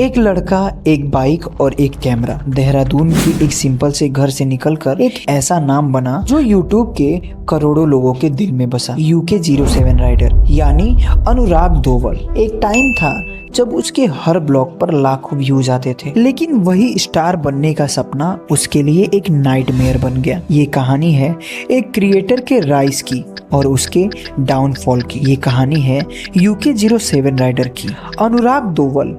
एक लड़का, एक बाइक और एक कैमरा। देहरादून की एक सिंपल से घर से निकलकर एक ऐसा नाम बना जो यूट्यूब के करोड़ों लोगों के दिल में बसा। UK07 राइडर यानी अनुराग दोवल। एक टाइम था जब उसके हर ब्लॉग पर लाखों व्यूज आते थे, लेकिन वही स्टार बनने का सपना उसके लिए एक नाइटमेयर बन गया। ये कहानी है एक क्रिएटर के राइज की और उसके डाउनफॉल की। ये कहानी है UK07 राइडर की। अनुराग दोवल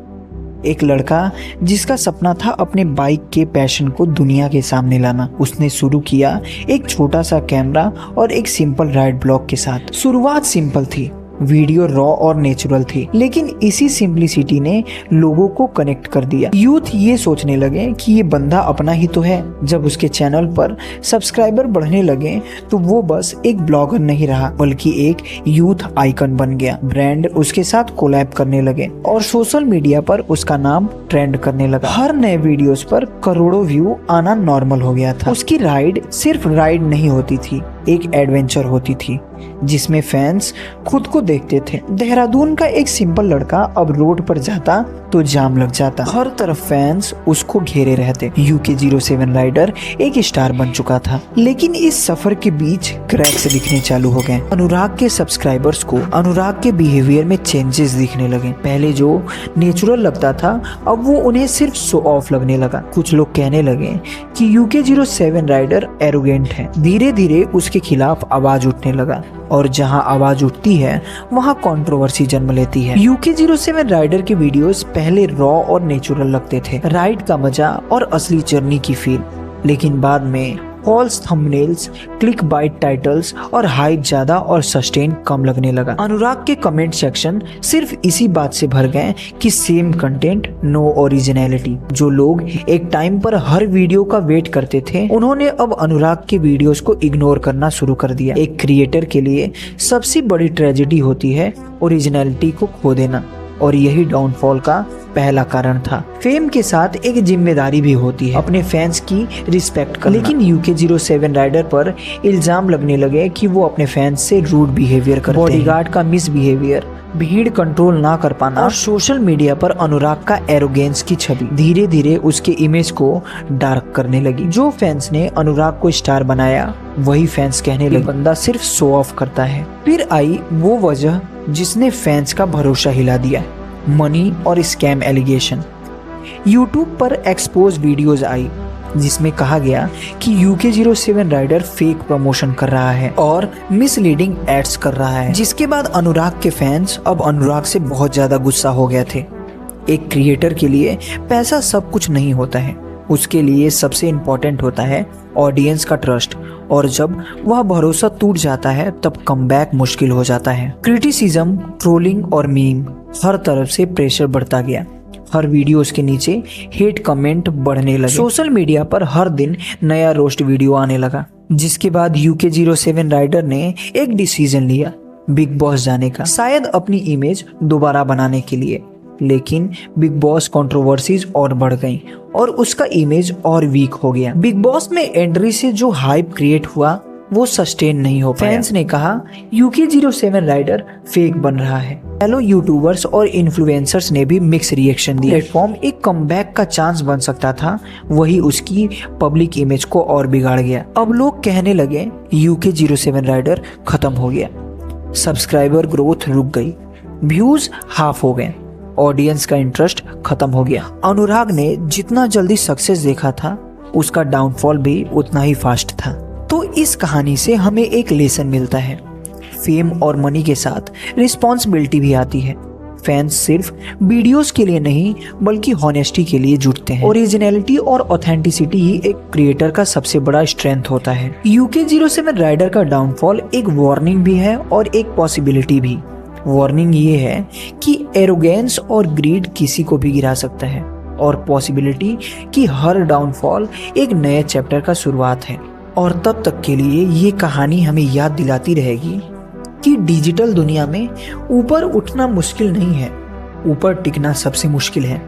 एक लड़का जिसका सपना था अपने बाइक के पैशन को दुनिया के सामने लाना। उसने शुरू किया एक छोटा सा कैमरा और एक सिंपल राइड ब्लॉग के साथ। शुरुआत सिंपल थी, वीडियो रॉ और नेचुरल थी, लेकिन इसी सिंपलिसिटी ने लोगों को कनेक्ट कर दिया। यूथ ये सोचने लगे कि ये बंदा अपना ही तो है। जब उसके चैनल पर सब्सक्राइबर बढ़ने लगे तो वो बस एक ब्लॉगर नहीं रहा, बल्कि एक यूथ आइकन बन गया। ब्रांड उसके साथ कोलैब करने लगे और सोशल मीडिया पर उसका नाम ट्रेंड करने लगा। हर नए वीडियोस पर करोड़ों व्यू आना नॉर्मल हो गया था। उसकी राइड सिर्फ राइड नहीं होती थी, एक एडवेंचर होती थी जिसमें फैंस खुद को देखते थे। देहरादून का एक सिंपल लड़का अब रोड पर जाता तो जाम लग जाता। हर तरफ फैंस उसको घेरे रहते। UK07 राइडर एक स्टार बन चुका था, लेकिन इस सफर के बीच क्रैक्स दिखने चालू हो गए। अनुराग के सब्सक्राइबर्स को अनुराग के बिहेवियर में चेंजेस दिखने लगे। पहले जो नेचुरल लगता था अब वो उन्हें सिर्फ शो ऑफ लगने लगा। कुछ लोग कहने लगे कि UK07 राइडर एरोगेंट है। धीरे धीरे उसके खिलाफ आवाज उठने लगा और जहां आवाज उठती है वहां कंट्रोवर्सी जन्म लेती है। UK07 राइडर के वीडियोस पहले रॉ और नेचुरल लगते थे, राइड का मजा और असली जर्नी की फील। लेकिन बाद में false thumbnails, click bait titles और हाइप ज्यादा और सस्टेन कम लगने लगा। अनुराग के कमेंट सेक्शन सिर्फ इसी बात से भर गए कि सेम कंटेंट, नो ओरिजिनलिटी। जो लोग एक टाइम पर हर वीडियो का वेट करते थे, उन्होंने अब अनुराग के वीडियोस को इग्नोर करना शुरू कर दिया। एक क्रिएटर के लिए सबसे बड़ी ट्रेजेडी होती है ओरिजिनलिटी को खो देना, और यही डाउनफॉल का पहला कारण था। फेम के साथ एक जिम्मेदारी भी होती है, अपने फैंस की रिस्पेक्ट करना। लेकिन UK07 राइडर पर इल्जाम लगने लगे कि वो अपने फैंस से रूड बिहेवियर करते हैं। बॉडीगार्ड का मिसबिहेवियर, भीड़ कंट्रोल ना कर पाना और सोशल मीडिया पर अनुराग का एरोगेंस की छवि धीरे धीरे उसके इमेज को डार्क करने लगी। जो फैंस ने अनुराग को स्टार बनाया वही फैंस कहने लगे बंदा सिर्फ शो ऑफ करता है। फिर आई वो वजह जिसने फैंस का भरोसा हिला दिया, मनी और स्कैम एलिगेशन। यूट्यूब पर एक्सपोज वीडियोस आई जिसमें कहा गया कि UK07 राइडर फेक प्रमोशन कर रहा है और मिसलीडिंग एड्स कर रहा है, जिसके बाद अनुराग के फैंस अब अनुराग से बहुत ज्यादा गुस्सा हो गए थे। एक क्रिएटर के लिए पैसा सब कुछ नहीं होता है, उसके लिए सबसे इम्पोर्टेंट होता है ऑडियंस का ट्रस्ट, और जब वह भरोसा टूट जाता है तब कमबैक मुश्किल हो जाता है। क्रिटिसिज्म, ट्रोलिंग और मीम, हर तरफ से प्रेशर बढ़ता गया। हर वीडियोस के नीचे हेट कमेंट बढ़ने लगे। सोशल मीडिया पर हर दिन नया रोस्ट वीडियो आने लगा, जिसके बाद UK07 राइडर ने एक डिसीजन लिया, बिग बॉस जाने का, शायद अपनी इमेज दोबारा बनाने के लिए। लेकिन बिग बॉस कंट्रोवर्सीज और बढ़ गई और उसका इमेज और वीक हो गया। बिग बॉस में एंट्री से जो हाइप क्रिएट हुआ वो सस्टेन नहीं हो पाया। फैंस ने कहा UK07 राइडर फेक बन रहा है। हेलो यूट्यूबर्स और इन्फ्लुएंसर्स ने भी मिक्स रिएक्शन दिया। प्लेटफॉर्म एक कमबैक का चांस बन सकता था, वही उसकी पब्लिक इमेज को और बिगाड़ गया। अब लोग कहने लगे UK07 राइडर खत्म हो गया, सब्सक्राइबर ग्रोथ रुक गई, व्यूज हाफ हो गए, ऑडियंस का इंटरेस्ट खत्म हो गया। अनुराग ने जितना जल्दी सक्सेस देखा था उसका डाउनफॉल भी उतना ही फास्ट था। तो इस कहानी से हमें एक लेसन मिलता है, फेम और मनी के साथ रिस्पॉन्सिबिलिटी भी आती है। फैंस सिर्फ वीडियोस के लिए नहीं बल्कि हॉनेस्टी के लिए जुटते हैं। ओरिजिनलिटी और ऑथेंटिसिटी ही एक क्रिएटर का सबसे बड़ा स्ट्रेंथ होता है। UK07 राइडर का डाउनफॉल एक वार्निंग भी है और एक पॉसिबिलिटी भी। वार्निंग ये है कि एरोगेंस और ग्रीड किसी को भी गिरा सकता है, और पॉसिबिलिटी कि हर डाउनफॉल एक नए चैप्टर का शुरुआत है। और तब तक के लिए ये कहानी हमें याद दिलाती रहेगी कि डिजिटल दुनिया में ऊपर उठना मुश्किल नहीं है, ऊपर टिकना सबसे मुश्किल है।